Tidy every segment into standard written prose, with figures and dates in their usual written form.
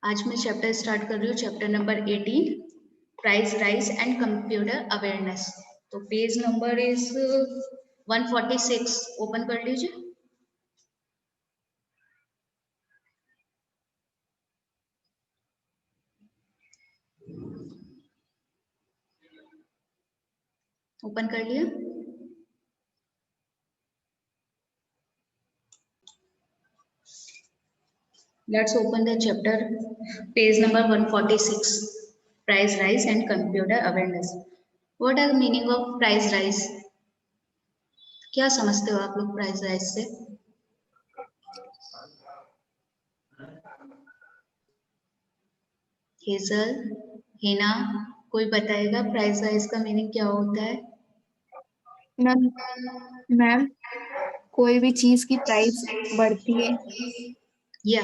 आज मैं chapter start कर रही हूँ, chapter number 18, price rise and computer awareness. तो पेज नंबर इज 146, ओपन कर लीजिए। ओपन कर लिया? Let's open the chapter, page number 146, price rise and computer awareness. What are the meaning of price rise? क्या समझते हो आप लोग प्राइस राइज से? हेजल, हिना, कोई बताएगा प्राइस राइज का मीनिंग क्या होता है? मैम, कोई भी चीज की प्राइस बढ़ती है। या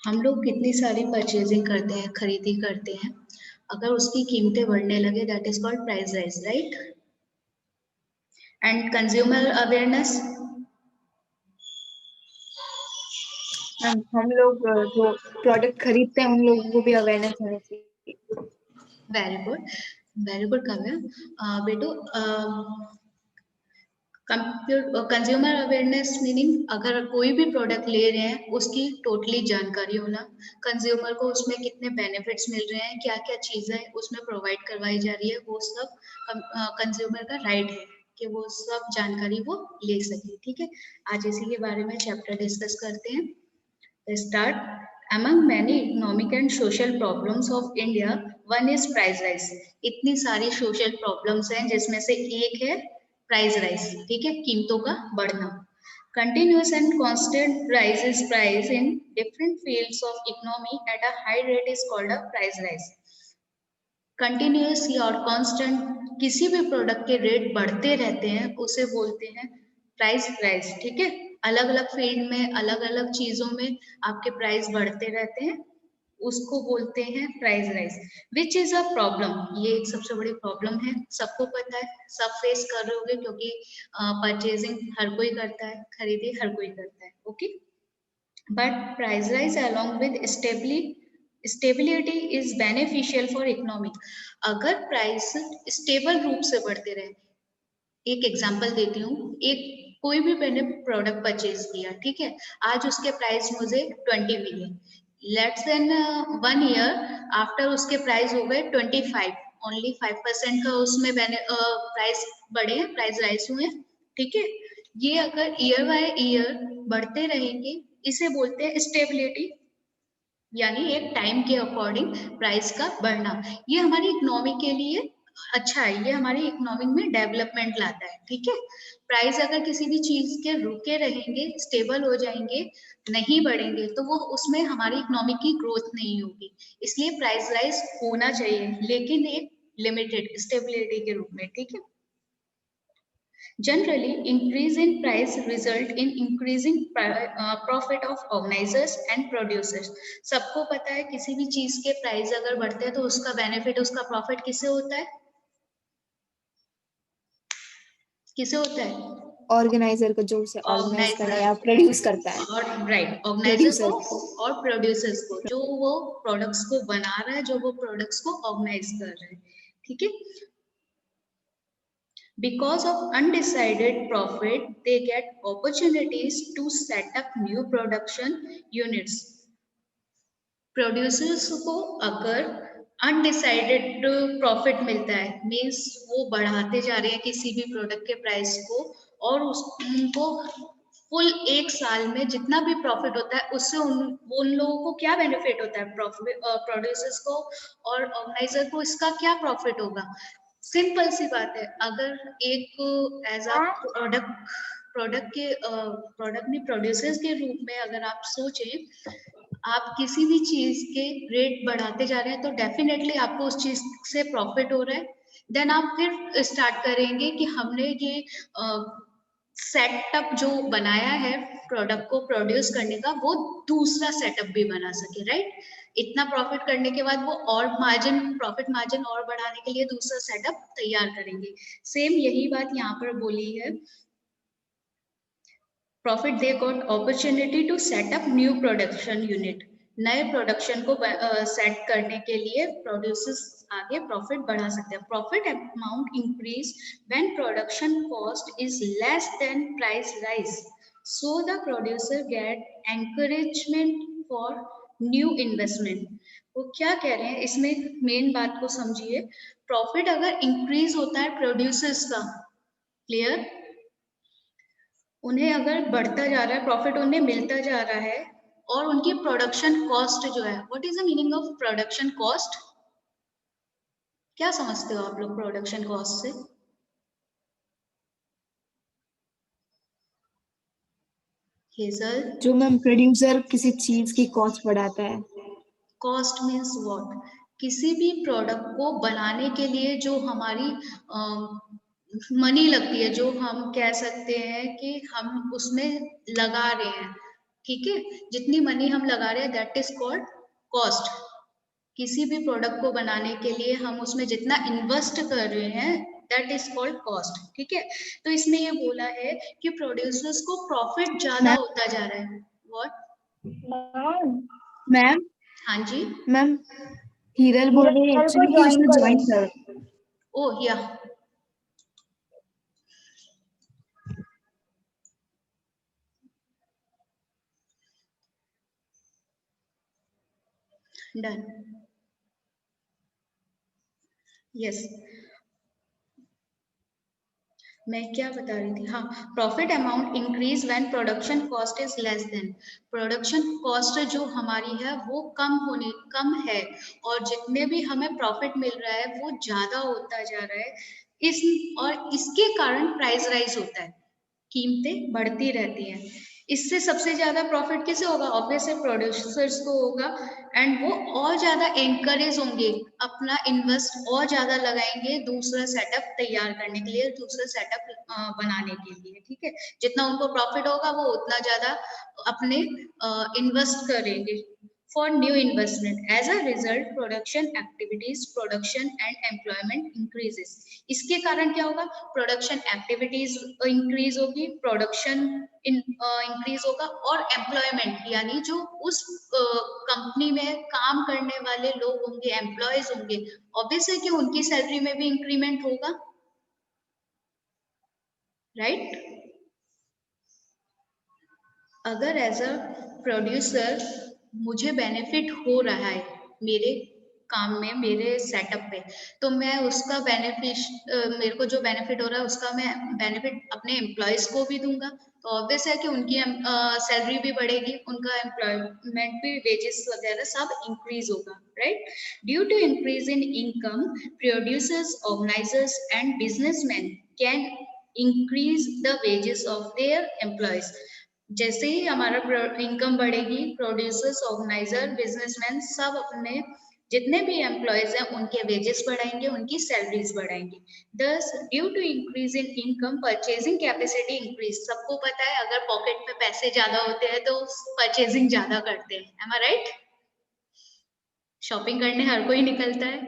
हम लोग कितनी सारी परचेजिंग करते हैं, खरीदी करते हैं, अगर उसकी कीमतें बढ़ने लगे, that is called price rise, right? And consumer awareness, ma'am, हम लोग जो प्रोडक्ट खरीदते हैं उन लोगों को भी अवेयरनेस होनी चाहिए। Very good Kavya. बेटो, कंज्यूमर अवेयरनेस मीनिंग अगर कोई भी प्रोडक्ट ले रहे हैं उसकी टोटली जानकारी होना, कंज्यूमर को उसमें कितने बेनिफिट्स मिल रहे हैं, क्या क्या चीज़ें उसमें प्रोवाइड करवाई जा रही है, वो सब कंज्यूमर का राइट है कि वो सब जानकारी वो ले सके। ठीक है, आज इसी के बारे में चैप्टर डिस्कस करते हैं। Start. Among many economic and social problems of India, one is price rise. इतनी सारी social problems हैं जिसमें से एक है प्राइस राइज। ठीक है, कीमतों का बढ़ना। Continuous and constant rises price in different fields of economy at a high rate is called a price rise. Continuous और कांस्टेंट किसी भी प्रोडक्ट के रेट बढ़ते रहते हैं उसे बोलते हैं प्राइस राइज। ठीक है, अलग अलग फील्ड में, अलग अलग चीजों में आपके प्राइस बढ़ते रहते हैं, उसको बोलते हैं price rise. Which is a problem, ये एक सबसे बड़ी प्रॉब्लम है, सबको पता है, सब फेस कर रहे होंगे क्योंकि परचेजिंग हर कोई करता है, खरीदी हर कोई करता है। Okay, but price rise along with stability is beneficial for economic. अगर प्राइस स्टेबल रूप से बढ़ते रहे, एक एग्जांपल देती हूँ, एक कोई भी मैंने प्रोडक्ट परचेज किया, ठीक है, आज उसके प्राइस मुझे 20 मिले, लेट्स देन 1 ईयर आफ्टर उसके प्राइस हो गए 25, ओनली 5% का उसमें प्राइस बढ़े हैं, प्राइस राइज हुए हैं। ठीक है, ये अगर ईयर बाय ईयर बढ़ते रहेंगे, इसे बोलते हैं स्टेबिलिटी, यानी एक टाइम के अकॉर्डिंग प्राइस का बढ़ना। ये हमारी इकोनॉमी के लिए अच्छा है, ये हमारी इकोनॉमी में डेवलपमेंट लाता है। ठीक है, प्राइस अगर किसी भी चीज के रुके रहेंगे, स्टेबल हो जाएंगे, नहीं बढ़ेंगे, तो वो उसमें हमारी इकोनॉमी की ग्रोथ नहीं होगी। इसलिए प्राइस राइज होना चाहिए, लेकिन एक लिमिटेड स्टेबिलिटी के रूप में। ठीक है, generally increase in price result in increasing profit of organizers and producers. सबको पता है किसी भी चीज के प्राइस अगर बढ़ते हैं तो उसका बेनिफिट, उसका प्रॉफिट किसे होता है? किसे होता है? ऑर्गेनाइजर को, जो उसे ऑर्गेनाइज करता है या ऑर्गेनाइजर प्रोड्यूस करता है, और राइट, ऑर्गेनाइजर प्रोड्यूसर को और प्रोड्यूसर्स को, जो वो प्रोडक्ट्स को बना रहा है, जो वो प्रोडक्ट्स को ऑर्गेनाइज कर रहा है। ठीक है, because of undecided profit, they get opportunities to set up new production units. Producers को अगर अनडिसाइडेड प्रॉफिट मिलता है, मीन्स वो बढ़ाते जा रहे हैं किसी भी प्रोडक्ट के प्राइस को, और उनको फुल एक साल में जितना भी प्रॉफिट होता है उससे उन लोगों को क्या बेनिफिट होता है? प्रॉफिट प्रोड्यूसर्स को और ऑर्गेनाइजर को इसका क्या प्रॉफिट होगा? सिंपल सी बात है, अगर एक एज अ प्रोडक्ट में प्रोड्यूसर्स के रूप में अगर आप सोचें, आप किसी भी चीज के रेट बढ़ाते जा रहे हैं तो डेफिनेटली आपको उस चीज से प्रॉफिट हो रहा है। देन आप फिर स्टार्ट करेंगे कि हमने ये सेटअप जो बनाया है प्रोडक्ट को प्रोड्यूस करने का, वो दूसरा सेटअप भी बना सके, राइट? इतना प्रॉफिट करने के बाद वो और मार्जिन, प्रॉफिट मार्जिन और बढ़ाने के लिए दूसरा सेटअप तैयार करेंगे। सेम यही बात यहाँ पर बोली है, profit they got opportunity to set up new production unit. नए प्रोडक्शन को सेट करने के लिए प्रोड्यूसर्स आगे प्रॉफिट बढ़ा सकते हैं. Profit amount increase when production cost is less than price rise, so the producer get encouragement for new investment. वो क्या कह रहे हैं इसमें, मेन बात को समझिए. प्रॉफिट अगर इंक्रीज होता है प्रोड्यूसर्स का, क्लियर, उन्हें अगर बढ़ता जा रहा है, प्रॉफिट उन्हें मिलता जा रहा है, और उनकी प्रोडक्शन कॉस्ट जो है, what is the meaning of production cost? क्या समझते हो आप लोग प्रोडक्शन कॉस्ट से? हेजल, जो मैम प्रोड्यूसर किसी चीज की कॉस्ट बढ़ाता है. Cost means what? किसी भी प्रोडक्ट को बनाने के लिए जो हमारी मनी लगती है, जो हम कह सकते हैं कि हम उसमें लगा रहे हैं, ठीक है, जितनी मनी हम लगा रहे हैं दैट इज कॉल्ड कॉस्ट. किसी भी प्रोडक्ट को बनाने के लिए हम उसमें जितना इन्वेस्ट कर रहे हैं दैट इज कॉल्ड कॉस्ट, ठीक है. तो इसमें ये बोला है कि प्रोड्यूसर्स को प्रॉफिट ज्यादा होता जा रहा है. What ma'am? हाँ जी मैम हीरल बोल रही है एक्चुअली कि उसमें ज्वाइन कर. ओह या डन. यस, मैं क्या बता रही थी, हाँ, profit amount increase when production cost is less then. Production cost जो हमारी है वो कम है, और जितने भी हमें प्रॉफिट मिल रहा है वो ज्यादा होता जा रहा है. इस और इसके कारण प्राइस राइज होता है, कीमतें बढ़ती रहती हैं. इससे सबसे ज्यादा प्रॉफिट किसे होगा? ऑब्वियसली प्रोड्यूसर्स को होगा, एंड वो और ज्यादा एनकरेज होंगे, अपना इन्वेस्ट और ज्यादा लगाएंगे दूसरा सेटअप तैयार करने के लिए, दूसरा सेटअप बनाने के लिए, ठीक है. जितना उनको प्रॉफिट होगा वो उतना ज्यादा अपने इन्वेस्ट करेंगे for new investment. As a result, production activities, production and employment increases. इसके कारण क्या होगा? प्रोडक्शन एक्टिविटीज इंक्रीज होगी, प्रोडक्शन इंक्रीज होगा, और एम्प्लॉयमेंट यानी जो उस कंपनी में काम करने वाले लोग होंगे, एम्प्लॉयज होंगे, ऑब्वियस है कि उनकी सैलरी में भी इंक्रीमेंट होगा, राइट. अगर एज अ प्रोड्यूसर मुझे बेनिफिट हो रहा है मेरे काम में, मेरे सेटअप पे, तो मैं उसका मेरे को जो बेनिफिट हो रहा है उसका मैं बेनिफिट अपने एम्प्लॉयज को भी दूंगा. तो ऑब्वियस है कि उनकी सैलरी भी बढ़ेगी, उनका एम्प्लॉयमेंट भी, वेजेस वगैरह सब इंक्रीज होगा, right. Due to increase in income, producers, organisers and businessman can increase the wages of their employees. जैसे ही हमारा इनकम बढ़ेगी, प्रोड्यूसर्स, ऑर्गेनाइजर, बिजनेसमैन सब अपने जितने भी एम्प्लॉयज हैं उनके वेजेस बढ़ाएंगे, उनकी सैलरीज बढ़ाएंगे. Thus, due to increase in income, purchasing capacity increase. सबको पता है अगर पॉकेट में पैसे ज्यादा होते हैं तो परचेजिंग ज्यादा करते हैं, एम आई राइट? शॉपिंग करने हर कोई निकलता है,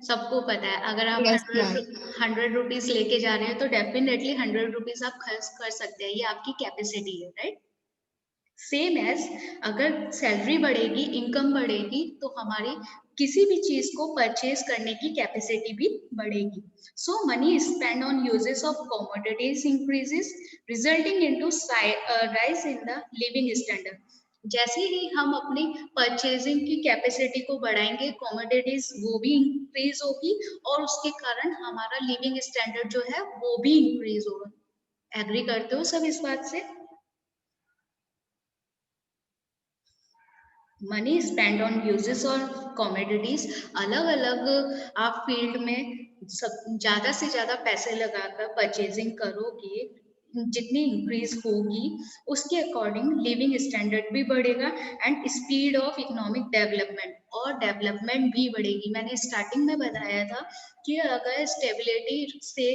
सबको पता है. अगर आप Yes, ma'am. 100 रुपीज लेके जा रहे हैं तो डेफिनेटली 100 रुपीज आप खर्च कर सकते हैं, ये आपकी कैपेसिटी है, राइट. सेम एज अगर सैलरी बढ़ेगी, इनकम बढ़ेगी, तो हमारी किसी भी चीज को परचेज करने की कैपेसिटी भी बढ़ेगी. So money spend on uses of commodities increases, resulting into rise in the living standard. जैसे ही हम अपनी परचेजिंग की कैपेसिटी को बढ़ाएंगे, कमोडिटीज वो भी इंक्रीज होगी, और उसके कारण हमारा लिविंग स्टैंडर्ड जो है वो भी इंक्रीज होगा. एग्री करते हो सब इस बात से? मनी स्पेंड ऑन यूजेस और कॉमोडिटीज, अलग अलग आप फील्ड में सब ज्यादा से ज्यादा पैसे लगाकर परचेजिंग करोगे, जितनी इंक्रीज होगी उसके अकॉर्डिंग लिविंग स्टैंडर्ड भी बढ़ेगा, and speed of economic development, और डेवलपमेंट भी बढ़ेगी. मैंने स्टार्टिंग में बताया था कि अगर स्टेबिलिटी से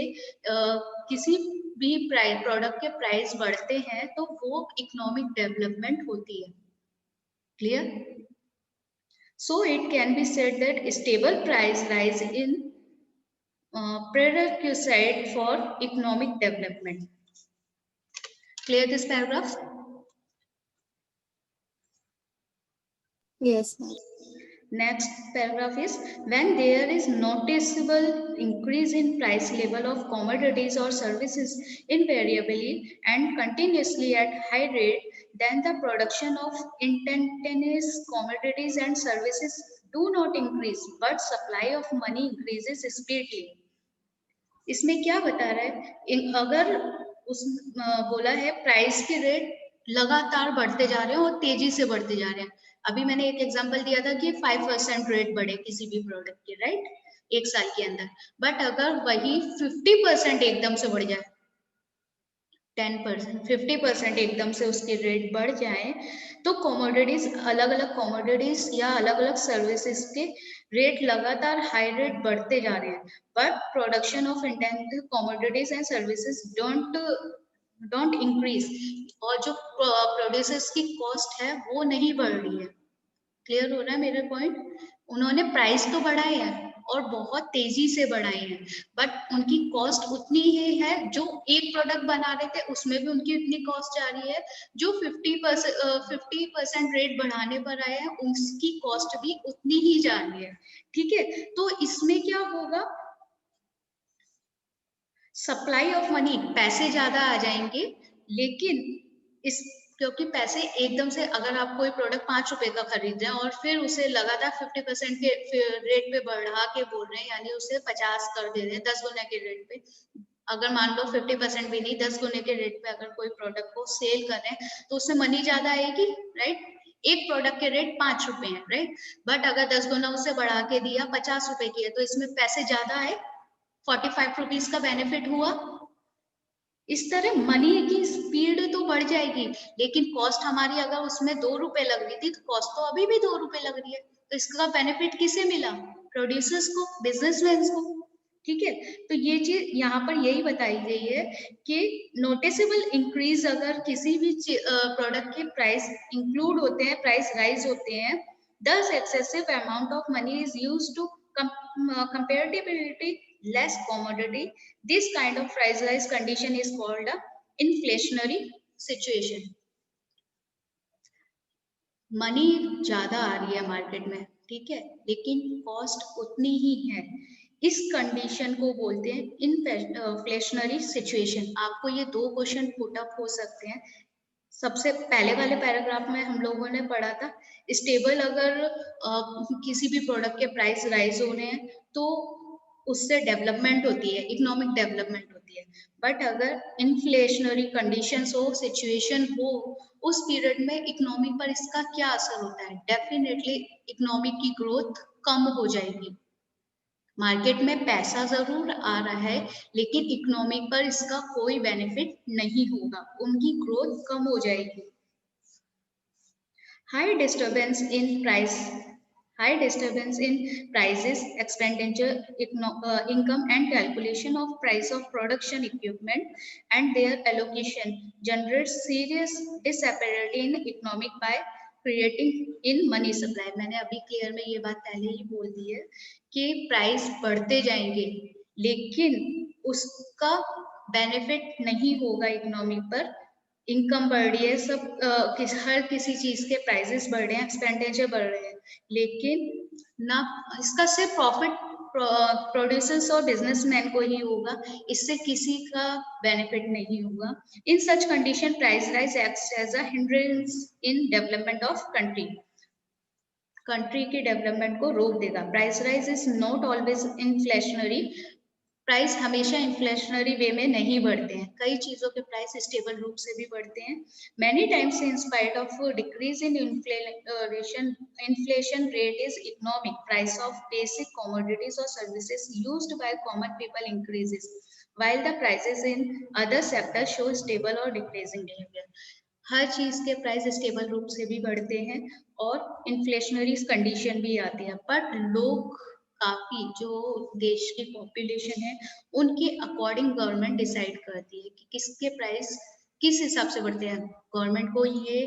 किसी भी प्रोडक्ट के प्राइस बढ़ते हैं तो वो इकोनॉमिक डेवलपमेंट होती है. Clear? So it can be said that stable price rise in prerequisite for economic development. Clear this paragraph? Yes, ma'am. Next paragraph is when there is noticeable increase in price level of commodities or services invariably and continuously at high rate, then the production of instantaneous commodities and services do not increase, but supply of money increases speedily. इसमें क्या बता रहा है, अगर उस बोला है price के रेट लगातार बढ़ते जा रहे हैं और तेजी से बढ़ते जा रहे हैं. अभी मैंने एक एग्जांपल दिया था कि 5% रेट बढ़े किसी भी प्रोडक्ट के, राइट, एक साल के अंदर. बट अगर वही 50% एकदम से बढ़ जाए, 10%, 50% एकदम से उसके रेट बढ़ जाए, तो कमोडिटीज, अलग अलग कमोडिटीज या अलग अलग सर्विसेज के रेट लगातार हाई रेट बढ़ते जा रहे हैं, but production of intensive commodities and services don't increase, और जो प्रोड्यूसर्स की कॉस्ट है वो नहीं बढ़ रही है. क्लियर हो रहा है मेरा पॉइंट? उन्होंने प्राइस तो बढ़ाए हैं और बहुत तेजी से बढ़ाए हैं, बट उनकी कॉस्ट उतनी ही है. जो एक प्रोडक्ट बना रहे थे उसमें भी उनकी उतनी कॉस्ट जा रही है. जो 50% रेट बढ़ाने पर आए हैं उसकी कॉस्ट भी उतनी ही जा रही है. ठीक है, तो इसमें क्या होगा, सप्लाई ऑफ मनी, पैसे ज्यादा आ जाएंगे, लेकिन इस, क्योंकि पैसे एकदम से, अगर आप कोई प्रोडक्ट 5 रुपए का खरीद रहे हैं और फिर उसे लगातार 50% के रेट पे बढ़ा के बोल रहे हैं, यानी उसे 50 कर दे रहे हैं 10 गुने के रेट पे. अगर मान लो 50% भी नहीं, 10 गुने के रेट पे अगर कोई प्रोडक्ट को सेल कर रहे हैं तो उससे मनी ज्यादा आएगी, राइट. एक प्रोडक्ट के रेट 5 रुपए हैं, राइट, बट अगर 10 गुना उसे बढ़ा के दिया 50 रुपए की है, तो इसमें पैसे ज्यादा आए, 45 रुपीज का बेनिफिट हुआ. इस तरह मनी की स्पीड तो बढ़ जाएगी, लेकिन कॉस्ट हमारी अगर उसमें 2 रुपए लग रही थी तो कॉस्ट तो अभी भी 2 रुपए लग रही है. तो इसका बेनिफिट किसे मिला? प्रोड्यूसर्स को, बिजनेसमैन को. ठीक है, तो ये चीज यहाँ पर यही बताई गई है कि नोटिसेबल इंक्रीज अगर किसी भी प्रोडक्ट के प्राइस इंक्लूड होते हैं, प्राइस राइज होते हैं, thus excessive amount of money is used to comparatively less commodity. This kind of price rise condition is called a inflationary situation. Money ज्यादा आ रही है मार्केट में, ठीक है, लेकिन कॉस्ट उतनी ही है. इस कंडीशन को बोलते हैं इन्फ्लेशनरी सिचुएशन. आपको ये 2 क्वेश्चन पुट अप हो सकते हैं. सबसे पहले वाले पैराग्राफ में हम लोगों ने पढ़ा था, स्टेबल अगर किसी भी प्रोडक्ट के प्राइस राइज हो रहे हैं तो उससे डेवलपमेंट होती है, इकोनॉमिक डेवलपमेंट होती है. बट अगर इन्फ्लेशनरी कंडीशंस हो, सिचुएशन हो, उस पीरियड में इकोनॉमी पर इसका क्या असर होता है? डेफिनेटली इकोनॉमी की ग्रोथ कम हो जाएगी. मार्केट में पैसा जरूर आ रहा है, लेकिन इकोनॉमी पर इसका कोई बेनिफिट नहीं होगा, उनकी ग्रोथ कम हो जाएगी. High disturbance in price, high disturbance in prices, expenditure, income and calculation of price of production equipment and their allocation generates serious disparity in economic by creating in money supply. मैंने अभी clear में ये बात पहले ही बोल दी है कि price बढ़ते जाएंगे, लेकिन उसका बेनिफिट नहीं होगा इकोनॉमी पर. इनकम बढ़ रही है, सब हर किसी चीज के प्राइसेस बढ़ रहे हैं, एक्सपेंडिचर बढ़ रहे हैं, लेकिन ना इसका सिर्फ प्रॉफिट प्रोड्यूसर्स और बिजनेसमैन को ही होगा, इससे किसी का बेनिफिट नहीं होगा. In such condition price rise acts as a hindrance in development of country. Country के डेवलपमेंट को रोक देगा. Price rise is not always inflationary. Price हमेशा इन्फ्लेशनरी वे में नहीं बढ़ते हैं, कई चीजों के प्राइस स्टेबल रूप से भी बढ़ते हैं. Many times in spite of decrease in inflation rate is economic price of basic commodities और services used by common people increases while the prices in other sectors show stable or decreasing behavior. हर चीज के price stable रूप से भी बढ़ते हैं और inflationary condition भी आती है, बट लोग काफी, जो देश की पॉपुलेशन है उनके अकॉर्डिंग गवर्नमेंट डिसाइड करती है कि किसके प्राइस किस हिसाब से बढ़ते हैं. गवर्नमेंट को ये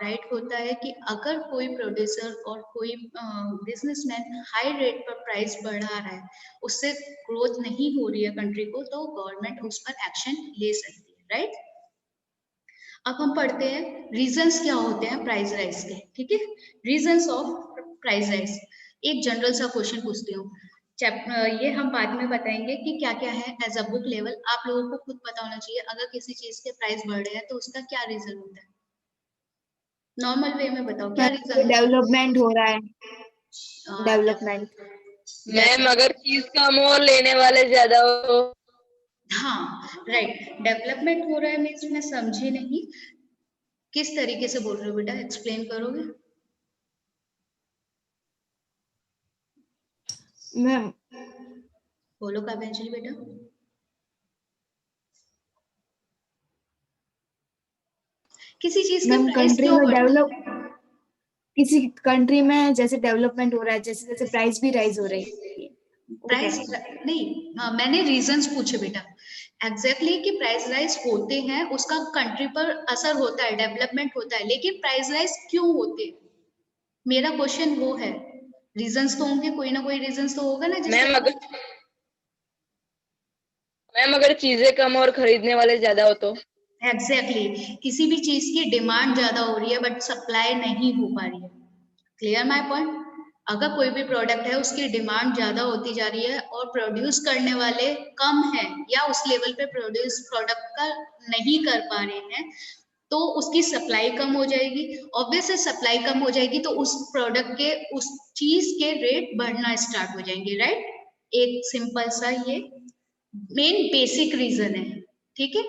राइट होता है कि अगर कोई प्रोड्यूसर और कोई बिजनेसमैन हाई रेट पर प्राइस बढ़ा रहा है, उससे ग्रोथ नहीं हो रही है कंट्री को, तो गवर्नमेंट उस पर एक्शन ले सकती है, राइट. अब हम पढ़ते हैं रीजंस क्या होते हैं प्राइस राइज के, ठीक है। रीजंस ऑफ प्राइस राइज, एक जनरल सा क्वेश्चन पूछती हूँ। ये हम बाद में बताएंगे कि क्या क्या है एज अ बुक लेवल, आप लोगों को खुद पता होना चाहिए। अगर किसी चीज के प्राइस बढ़ रहे हैं तो उसका क्या रीजन होता है, नॉर्मल वे में बताओ क्या रीजन होता डेवलपमेंट हो रहा है, है। डेवलपमेंट। मैम अगर चीज कम हो लेने वाले ज्यादा हो। हाँ राइट, डेवलपमेंट हो रहा है मीन्स मैं समझी नहीं, किस तरीके से बोल रहे हो बेटा, एक्सप्लेन करोगे? मैम बोलो काव्यांजलि बेटा। किसी चीज के मैम प्राइस कंट्री क्यों में बढ़ते हैं? किसी कंट्री में जैसे डेवलपमेंट हो रहा है, जैसे जैसे प्राइस भी राइज हो रही है, वो कह प्राइस रही हूँ। नहीं, हाँ, मैंने रीजंस पूछे बेटा, एग्जैक्टली कि प्राइस राइज होते हैं उसका कंट्री पर असर होता है, डेवलपमेंट होता है, लेकिन प्राइस राइज क्यों होते हैं, मेरा क्वेश्चन वो है। रीजंस तो होंगे, कोई ना कोई रीजंस तो होगा ना जिससे मैम अगर चीजें कम और खरीदने वाले ज्यादा हो तो। एग्जैक्टली किसी भी चीज की डिमांड ज्यादा हो रही है बट सप्लाई नहीं हो पा रही है। Clear my point? अगर कोई भी प्रोडक्ट है उसकी डिमांड ज्यादा होती जा रही है और प्रोड्यूस करने वाले कम हैं या उस लेवल पे प्रोड्यूस प्रोडक्ट का नहीं कर पा रहे हैं, तो उसकी सप्लाई कम हो जाएगी। ऑब्वियसली सप्लाई कम हो जाएगी तो उस प्रोडक्ट के, उस चीज के रेट बढ़ना स्टार्ट हो जाएंगे, राइट। एक सिंपल सा ये मेन बेसिक रीजन है, ठीक है।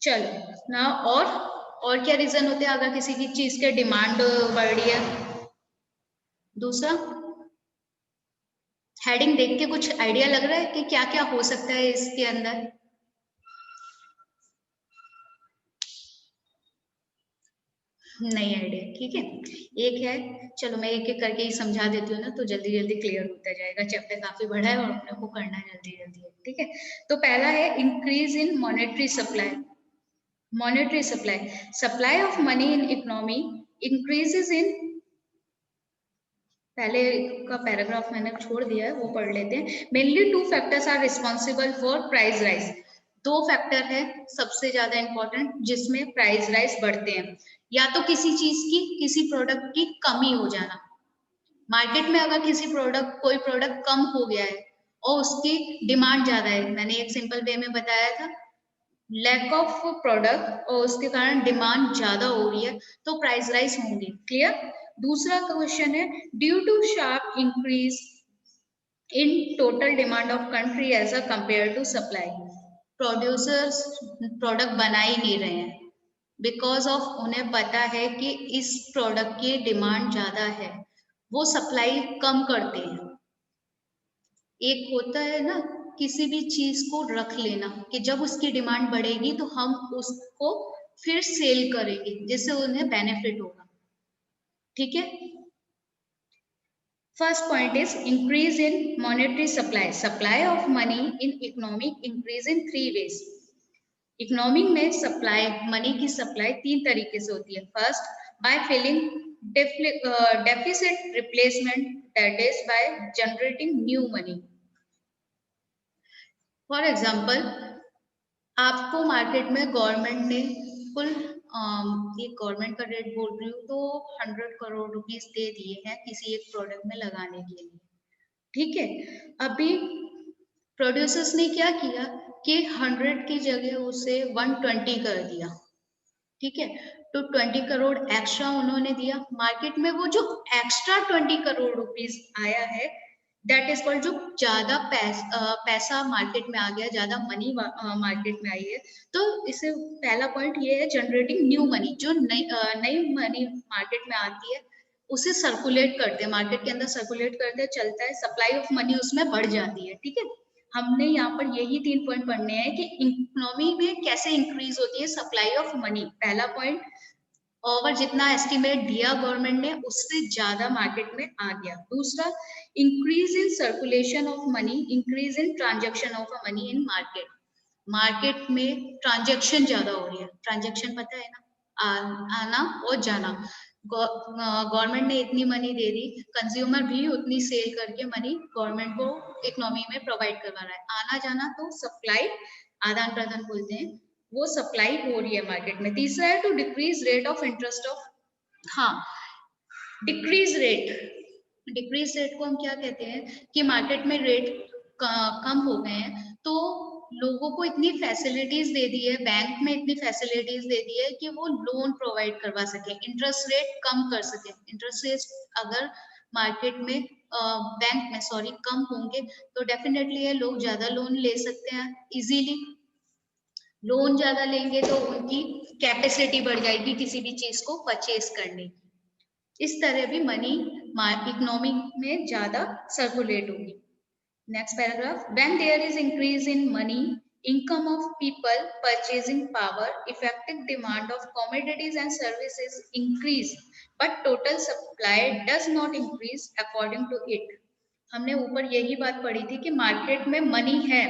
चलो ना, और क्या रीजन होते हैं अगर किसी की चीज के डिमांड बढ़ रही है? दूसरा, हेडिंग देख के कुछ आइडिया लग रहा है कि क्या क्या हो सकता है इसके अंदर? नहीं आइडिया, ठीक है। एक है, चलो मैं एक एक करके ही समझा देती हूँ ना, तो जल्दी जल्दी क्लियर होता जाएगा। चैप्टर काफी बड़ा है और अपने को करना है जल्दी जल्दी है, ठीक है। तो पहला है increase in monetary supply. Monetary supply, supply of money in economy increases इन, पहले का पैराग्राफ मैंने छोड़ दिया है वो पढ़ लेते हैं। Mainly two factors are responsible for price rise. दो फैक्टर है सबसे ज्यादा इंपॉर्टेंट जिसमें प्राइस राइज बढ़ते हैं। या तो किसी चीज की, किसी प्रोडक्ट की कमी हो जाना, मार्केट में अगर किसी प्रोडक्ट, कोई प्रोडक्ट कम हो गया है और उसकी डिमांड ज्यादा है, मैंने एक सिंपल वे में बताया था, लैक ऑफ प्रोडक्ट और उसके कारण डिमांड ज्यादा हो रही है तो प्राइस राइज होंगे। क्लियर? दूसरा क्वेश्चन है due to sharp increase in total demand of country as a compare to supply. Producers product बना ही नहीं रहे हैं बिकॉज ऑफ उन्हें पता है कि इस प्रोडक्ट की डिमांड ज्यादा है, वो सप्लाई कम करते हैं। एक होता है ना किसी भी चीज को रख लेना कि जब उसकी डिमांड बढ़ेगी तो हम उसको फिर सेल करेंगे जिससे उन्हें बेनिफिट होगा, ठीक है। First point is increase in monetary supply, supply of money in economic increase in three ways. Economic में सप्लाई, मनी की सप्लाई तीन तरीके से होती है। First, by filling deficit replacement, that is by generating new money. For example, आपको market में government ने कुल एक गवर्नमेंट का रेट बोल रही हूँ तो 100 करोड़ रुपीस दे दिए हैं किसी एक प्रोडक्ट में लगाने के लिए, ठीक है। अभी प्रोड्यूसर्स ने क्या किया कि 100 की जगह उसे 120 कर दिया, ठीक है। तो 20 करोड़ एक्स्ट्रा उन्होंने दिया। मार्केट में वो जो एक्स्ट्रा 20 करोड़ रुपीस आया है, दैट इज कॉल्ड, जो ज्यादा पैसा मार्केट में आ गया, ज्यादा मनी मार्केट में आई है। तो इसे पहला पॉइंट ये है जनरेटिंग न्यू मनी, जो नई मनी मार्केट में आती है उसे सर्कुलेट करते हैं, मार्केट के अंदर सर्कुलेट करते हैं, चलता है, सप्लाई ऑफ मनी उसमें बढ़ जाती है, ठीक है। हमने यहाँ पर यही 3 पॉइंट पढ़ने हैं कि इकोनॉमी में कैसे इंक्रीज होती है सप्लाई ऑफ मनी, पहला पॉइंट। और जितना एस्टिमेट दिया गवर्नमेंट ने उससे ज्यादा मार्केट में आ गया। दूसरा, increase in circulation of money, increase in transaction of money in market. Market में ट्रांजेक्शन ज्यादा हो रही है, ट्रांजेक्शन पता है ना, आना और जाना। गवर्नमेंट ने इतनी मनी दे दी, कंज्यूमर भी उतनी सेल करके मनी गवर्नमेंट को इकोनॉमी में प्रोवाइड करवा रहा है, आना जाना, तो सप्लाई, आदान प्रदान बोलते हैं। वो सप्लाई हो रही है मार्केट में। तीसरा है to decrease rate of interest of, हाँ, डिक्रीज रेट को हम क्या कहते हैं कि मार्केट में रेट कम हो गए हैं, तो लोगों को इतनी फैसिलिटीज दे दी है, बैंक में इतनी फैसिलिटीज दे दी है कि वो लोन प्रोवाइड करवा सके, इंटरेस्ट रेट कम कर सके। इंटरेस्ट रेट अगर मार्केट में बैंक में सॉरी कम होंगे तो डेफिनेटली है लोग ज्यादा लोन ले सकते हैं इजीली। लोन ज्यादा लेंगे तो उनकी कैपेसिटी बढ़ जाएगी किसी भी चीज को परचेज करने की। इस तरह भी मनी इकोनॉमी में ज्यादा सर्कुलेट होगी। Next paragraph, when there is increase in money income of people purchasing power, effective demand of commodities and services increase but total supply does not increase according to it। हमने ऊपर यही बात पढ़ी थी कि मार्केट में money है,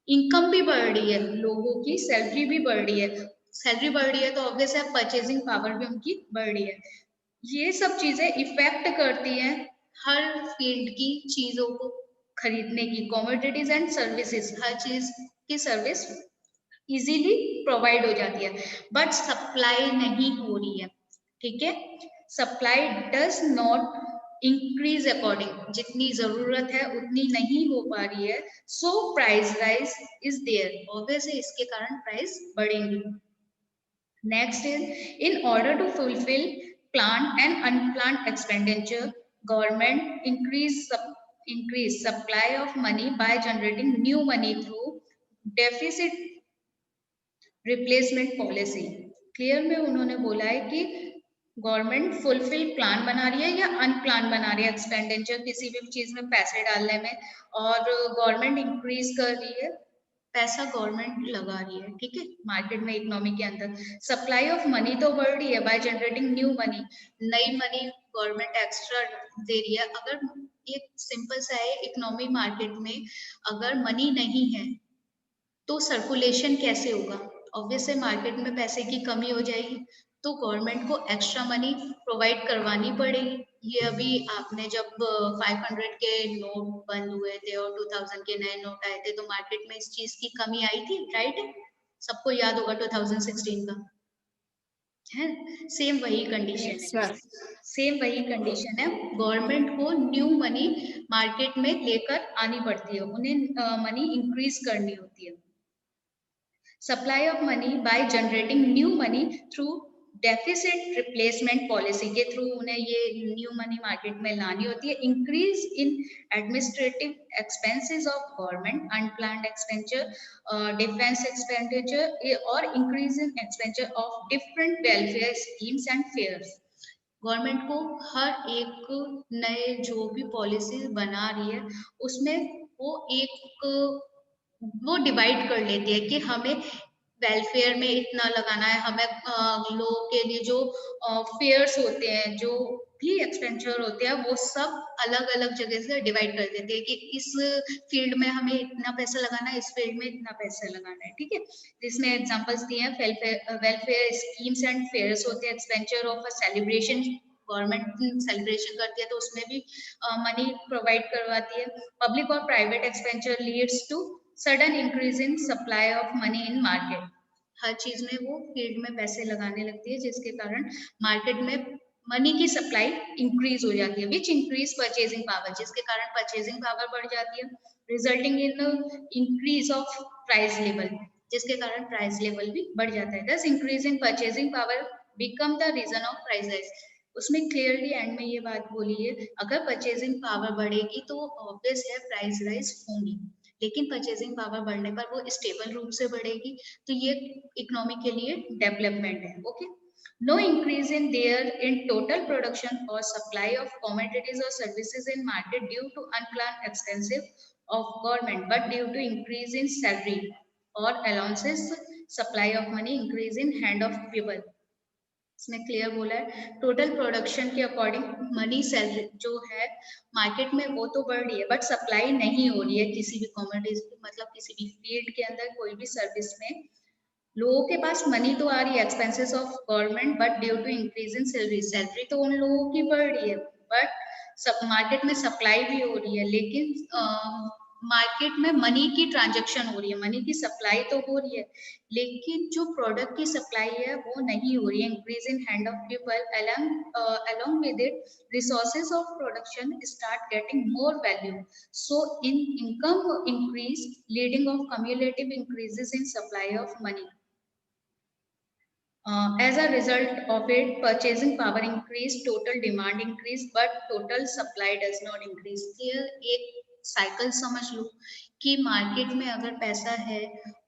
income भी बढ़ रही है, लोगों की सैलरी भी बढ़ रही है, सैलरी बढ़ रही है तो ऑब्वियस है परचेजिंग पावर भी उनकी बढ़ रही है। ये सब चीजें इफेक्ट करती हैं हर फील्ड की चीजों को खरीदने की, कमोडिटीज एंड सर्विसेज, हर चीज की सर्विस इजीली प्रोवाइड हो जाती है, बट सप्लाई नहीं हो रही है। ठीक है, supply does not increase according, जितनी जरूरत है उतनी नहीं हो पा रही है, so price rise is there, obviously इसके कारण प्राइस बढ़ेंगी। Next is, in order to fulfil planned and unplanned expenditure, government increase supply of money by generating new money through deficit replacement policy। Clear में उन्होंने बोला है कि government fulfil plan बना रही है या अनप्लान बना रही है एक्सपेंडिचर किसी भी चीज में पैसे डालने में, और गवर्नमेंट इंक्रीज कर रही है, पैसा गवर्नमेंट लगा रही है। ठीक है, मार्केट में इकोनॉमी के अंदर सप्लाई ऑफ मनी तो बढ़ रही है बाय जनरेटिंग न्यू मनी, नई मनी गवर्नमेंट एक्स्ट्रा दे रही है। अगर एक सिंपल सा है, इकोनॉमी मार्केट में अगर मनी नहीं है तो सर्कुलेशन कैसे होगा, ऑब्वियसली मार्केट में पैसे की कमी हो जाएगी, तो गवर्नमेंट को एक्स्ट्रा मनी प्रोवाइड करवानी पड़ेगी। ये अभी आपने जब 500 के नोट बंद हुए थे और 2000 के नए नोट आए थे तो मार्केट में इस चीज की कमी आई थी, राइट? सबको याद होगा 2016 का, है सेम वही कंडीशन है, सेम वही कंडीशन है। गवर्नमेंट को न्यू मनी मार्केट में लेकर आनी पड़ती है, उन्हें मनी इंक्रीज करनी होती है। Supply of money by generating new money through deficit replacement policy के थ्रू उन्हें ये न्यू मनी मार्केट में लानी होती है। Increase in administrative expenses of government, unplanned expenditure, defence expenditure और increase in expenditure of different welfare schemes and fares. Government को हर एक नए जो भी पॉलिसी बना रही है उसमें वो डिवाइड कर लेती है कि हमें वेलफेयर में इतना लगाना है, हमें लोगों के लिए जो फेयर्स होते हैं, जो भी एक्सपेंडिचर होते हैं, वो सब अलग अलग जगह से डिवाइड कर देते हैं कि इस फील्ड में हमें इतना पैसा लगाना है, इस फील्ड में इतना पैसा लगाना है। ठीक है, जिसमें एग्जांपल्स दिए हैं, वेलफेयर स्कीम्स एंड फेयर्स होते हैं, expenditure of a celebration, government celebration करती है तो उसमें भी मनी प्रोवाइड करवाती है। पब्लिक और private expenditure leads to sudden increase in supply of money in market, हर चीज में वो फील्ड में पैसे लगाने लगती है जिसके कारण मार्केट में मनी की सप्लाई इंक्रीज हो जाती है, विच इंक्रीज परचेजिंग पावर, जिसके कारण परचेजिंग पावर बढ़ जाती है, resulting in increase of price level, जिसके कारण प्राइस लेवल भी बढ़ जाता है। Thus increase in purchasing power become the reason of price rise. उसमें क्लियरली एंड में ये बात बोली है, अगर परचेजिंग पावर बढ़ेगी तो ऑब्वियस है प्राइस राइज होंगी, लेकिन परचेजिंग पावर बढ़ने पर वो स्टेबल रूप से बढ़ेगी, तो ये इकोनॉमी के लिए डेवलपमेंट है। Okay, no increase in there in total production और सप्लाई ऑफ कमोडिटीज और services in market due to unplanned expensive of government but due to increase in salary और allowances, supply of money increase in hand of people. इसमें clear बोला है, total production के according money salary जो है market में वो तो बढ़ रही है बट सप्लाई नहीं हो रही है किसी भी कमोडिटीज, मतलब किसी भी फील्ड के अंदर कोई भी सर्विस में लोगों के पास मनी तो आ रही है expenses of government but due to increase in salary, salary तो उन लोगों की बढ़ रही है बट सब मार्केट में सप्लाई भी हो रही है, लेकिन मार्केट में मनी की ट्रांजैक्शन हो रही है, मनी की सप्लाई तो हो रही है, लेकिन जो प्रोडक्ट की सप्लाई है वो नहीं हो रही है। Increase in hand of people along with it resources of production start getting more value, so in income increase leading of cumulative increases in supply of money. As a result of it, purchasing power increase, total demand increase, but total supply does not increase. ये एक cycle समझ लो कि market में अगर पैसा है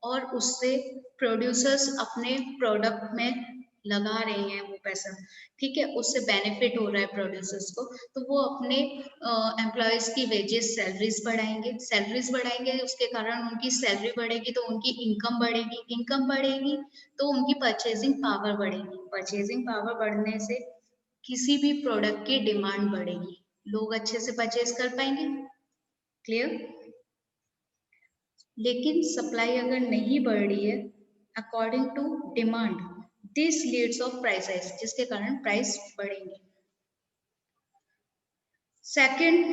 और उससे प्रोड्यूसर्स अपने प्रोडक्ट में लगा रहे हैं वो पैसा, ठीक है, उससे बेनिफिट हो रहा है प्रोड्यूसर्स को, तो वो अपने एम्प्लॉयज की वेजेस सैलरीज बढ़ाएंगे, उसके कारण उनकी सैलरी बढ़ेगी तो उनकी इनकम बढ़ेगी तो उनकी परचेजिंग पावर बढ़ेगी, परचेजिंग पावर बढ़ने से किसी भी प्रोडक्ट की डिमांड बढ़ेगी, लोग अच्छे से परचेज कर पाएंगे। क्लियर? लेकिन सप्लाई अगर नहीं बढ़ रही है according to demand, this leads of prices, जिसके कारण प्राइस बढ़ेंगे। सेकंड,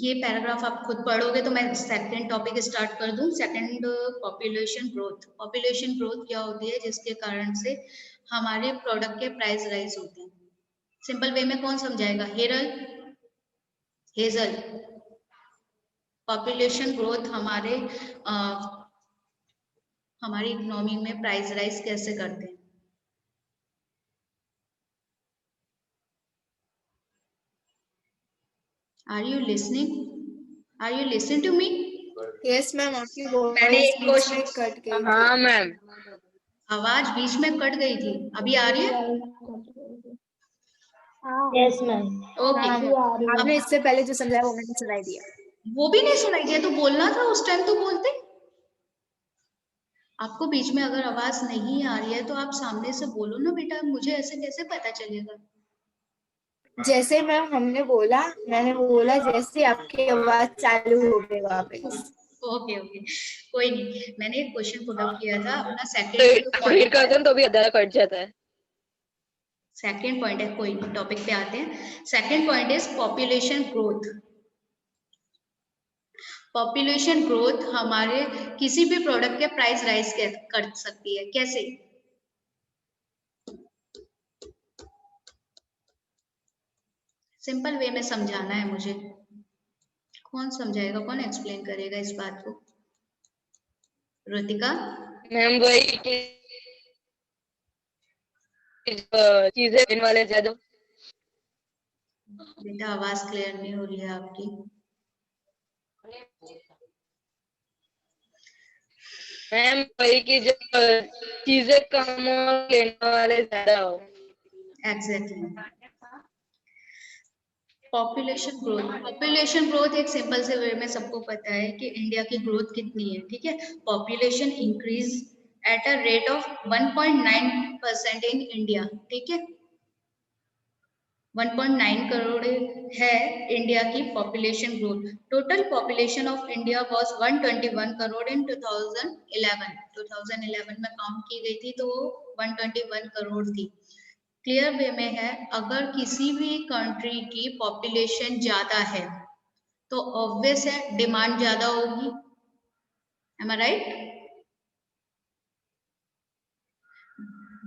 ये पैराग्राफ आप खुद पढ़ोगे तो मैं सेकंड टॉपिक स्टार्ट कर दूं। Second, population growth. Population growth क्या होती है जिसके कारण से हमारे प्रोडक्ट के प्राइस राइज होते हैं। सिंपल वे में कौन समझाएगा? हेजल। पॉपुलेशन ग्रोथ हमारी इकोनॉमी में प्राइस राइज कैसे करते हैं? Are you listening to me? Yes ma'am, आपकी मैंने वॉइस एक बीच क्वेश्चन, में कट गई थी। हाँ मैम। आवाज बीच में कट गई थी, अभी आ रही है? Yes ma'am. ओके। हाँ, आपने इससे पहले जो समझाया वो मैंने सुनाई दिया। वो भी नहीं सुनाई दिया तो बोलना था उस टाइम, तो बोलते। आपको बीच में अगर आवाज नहीं आ रही है तो आप सामने से बोलो ना बेटा, मुझे ऐसे कैसे पता चलेगा? जैसे मैम मैंने बोला जैसे आपकी आवाज चालू हो गई वापस। ओके, कोई नहीं, मैंने एक क्वेश्चन पुट अप किया था अपना। रिपीट करते हैं तो भी आधा कट जाता है। सेकंड पॉइंट है, कोई नहीं, टॉपिक पे आते हैं। Second point is population growth. Population growth हमारे किसी भी प्रोडक्ट के प्राइस राइज कर सकती है। कैसे? सिंपल वे में समझाना है मुझे। कौन समझाएगा, कौन एक्सप्लेन करेगा इस बात को? ऋतिका? मैम वही कि चीजें इन वाले ज्यादा। बेटा आवाज क्लियर नहीं हो रही है आपकी। मैम वही कि जब चीजें कम हो लेने वाले ज्यादा हो। एग्जैक्टली। पॉपुलेशन ग्रोथ एक सिंपल से वे में सबको पता है कि इंडिया की ग्रोथ कितनी है, ठीक है। Population increase at a rate of 1.9% in India, ठीक है। 1.9 करोड़ है इंडिया की population growth. Total population of India was 121 करोड़ इन 2011 में काउंट की गई थी तो 121 करोड़ थी। क्लियर वे में है, अगर किसी भी कंट्री की पॉपुलेशन ज्यादा है तो ऑब्वियस है डिमांड ज्यादा होगी। एम आई राइट?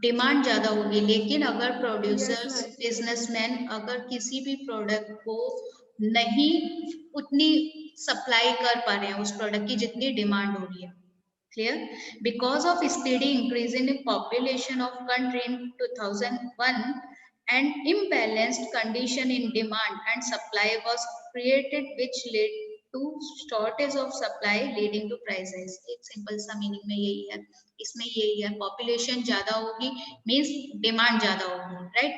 डिमांड ज्यादा होगी, लेकिन अगर प्रोड्यूसर्स, बिजनेसमैन अगर किसी भी प्रोडक्ट को नहीं उतनी सप्लाई कर पा रहे हैं उस प्रोडक्ट की जितनी डिमांड हो रही है। Clear? Because of steady increase in population of country in 2001, an imbalanced condition in demand and supply was created, which led to shortage of supply, leading to price rise. एक simple सा meaning में यही है, इसमें यही है, population ज्यादा होगी मीन्स डिमांड ज्यादा होगी, राइट।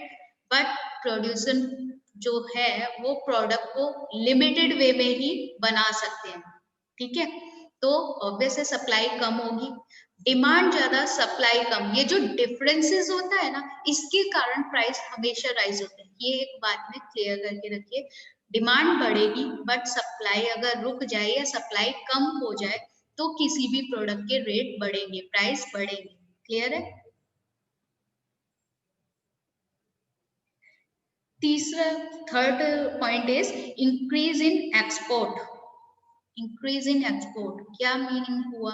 बट प्रोड्यूसर जो है वो प्रोडक्ट को लिमिटेड वे में ही बना सकते हैं, ठीक है। तो ऑब्वियस है सप्लाई कम होगी, डिमांड ज्यादा सप्लाई कम, ये जो डिफरेंसेस होता है ना इसके कारण प्राइस हमेशा राइज होते हैं। ये एक बात में क्लियर करके रखिए, डिमांड बढ़ेगी बट सप्लाई अगर रुक जाए या सप्लाई कम हो जाए तो किसी भी प्रोडक्ट के रेट बढ़ेंगे, प्राइस बढ़ेंगे। क्लियर है? तीसरा, third point is increase in export. Increase in export क्या मीनिंग हुआ?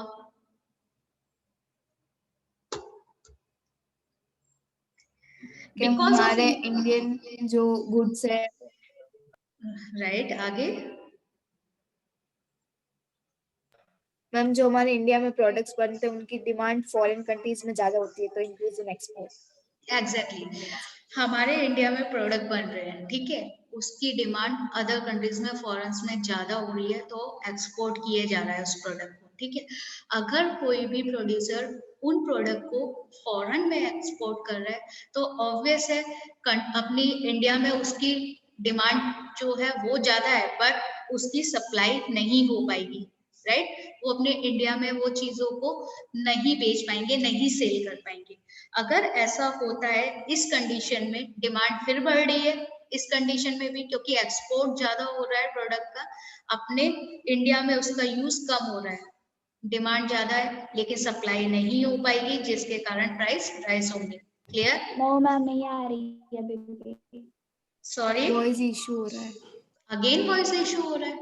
कि बिकॉज ऑफ, हमारे इंडियन जो गुड्स है, राइट, आगे। मैम जो हमारे इंडिया में प्रोडक्ट्स बनते हैं उनकी डिमांड फॉरेन कंट्रीज में ज्यादा होती है, तो इंक्रीज इन एक्सपोर्ट। एग्जैक्टली हमारे इंडिया में प्रोडक्ट बन रहे हैं, ठीक है, उसकी डिमांड अदर कंट्रीज में फॉरेन्स में ज्यादा हो रही है, तो एक्सपोर्ट किए जा रहा है उस प्रोडक्ट को, ठीक है। अगर कोई भी प्रोड्यूसर उन प्रोडक्ट को फॉरेन में एक्सपोर्ट कर रहा है तो ऑब्वियस है अपनी इंडिया में उसकी डिमांड जो है वो ज्यादा है, बट उसकी सप्लाई नहीं हो पाएगी, राइट। वो अपने इंडिया में वो चीजों को नहीं बेच पाएंगे, नहीं सेल कर पाएंगे। अगर ऐसा होता है, इस कंडीशन में डिमांड फिर बढ़ रही है, इस कंडीशन में भी, क्योंकि एक्सपोर्ट ज्यादा हो रहा है प्रोडक्ट का, अपने इंडिया में उसका यूज कम हो रहा है, डिमांड ज्यादा है लेकिन सप्लाई नहीं हो पाएगी, जिसके कारण प्राइस राइज होंगे। क्लियर? नो मैम, नहीं आ रही है अभी। सॉरी, वॉइस इशू हो रहा है। अगेन वॉइस इशू हो रहा है?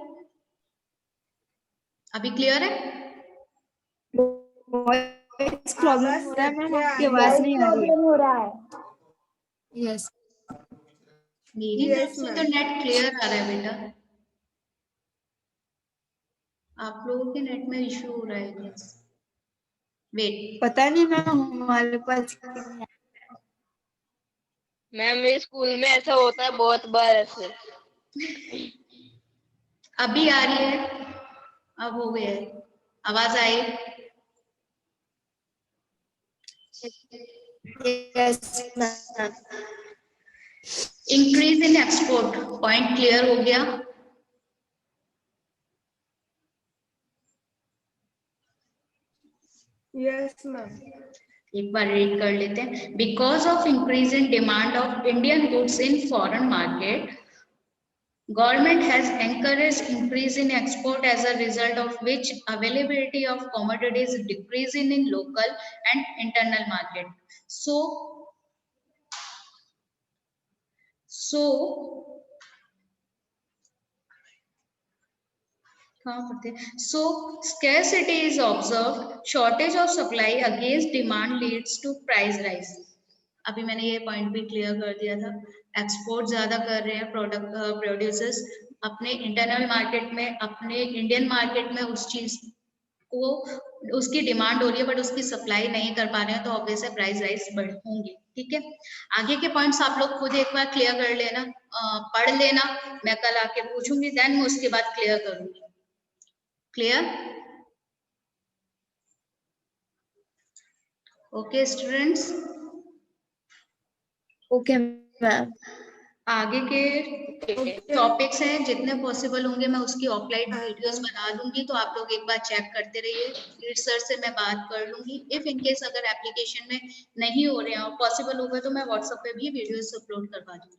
अभी क्लियर है? वॉइस प्रॉब्लम हो रहा है मैम, आपकी आवाज नहीं आ रही है। प्रॉब्लम हो रहा है। यस मेरी तरफ से तो नेट क्लियर आ रहा है बेटा, आप लोगों के नेट में इशू हो रहा है। वेट, पता नहीं मैम, हमारे पास क्यों नहीं आ रहा है। मैम मेरे स्कूल में ऐसा होता है बहुत बार ऐसे। अभी आ रही है? अब हो गया है, आवाज आई? Yes ma'am. Increase in export point clear हो गया? Yes ma'am. एक बार रीड कर लेते हैं। Because of increase in demand of Indian goods in foreign market, government has encouraged increase in export, as a result of which availability of commodities decreasing in local and internal market. So scarcity is observed, shortage of supply against demand leads to price rise. अभी मैंने ये point भी clear कर दिया था, export ज्यादा कर रहे हैं प्रोडक्ट प्रोड्यूसर्स अपने इंटरनल मार्केट में, अपने इंडियन मार्केट में उस चीज को, उसकी डिमांड हो रही है बट उसकी सप्लाई नहीं कर पा रहे हैं, तो ऑब्वियस है प्राइस राइज बढ़ होंगे, ठीक है। आगे के पॉइंट्स आप लोग खुद एक बार क्लियर कर लेना, पढ़ लेना, मैं कल आके पूछूंगी, देन मैं उसके बाद क्लियर करूंगी। Clear? Okay students, okay ma'am. आगे के टॉपिक्स हैं जितने पॉसिबल होंगे मैं उसकी ऑफलाइन वीडियोस बना दूंगी, तो आप लोग एक बार चेक करते रहिए, फिर सर से मैं बात कर लूंगी। इफ इन केस अगर एप्लीकेशन में नहीं हो रहे हैं और पॉसिबल होगा तो मैं व्हाट्सएप पे भी वीडियोस अपलोड करवा दूंगी।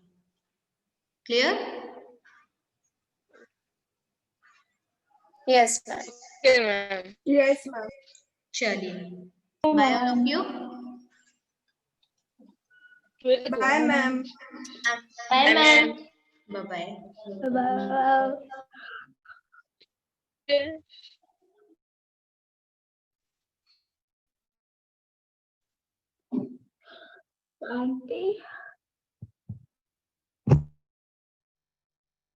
Clear? Yes ma'am. Okay ma'am. Yes ma'am. चलिए, bye all of you. Bye ma'am. Bye ma'am. Bye bye. Aunty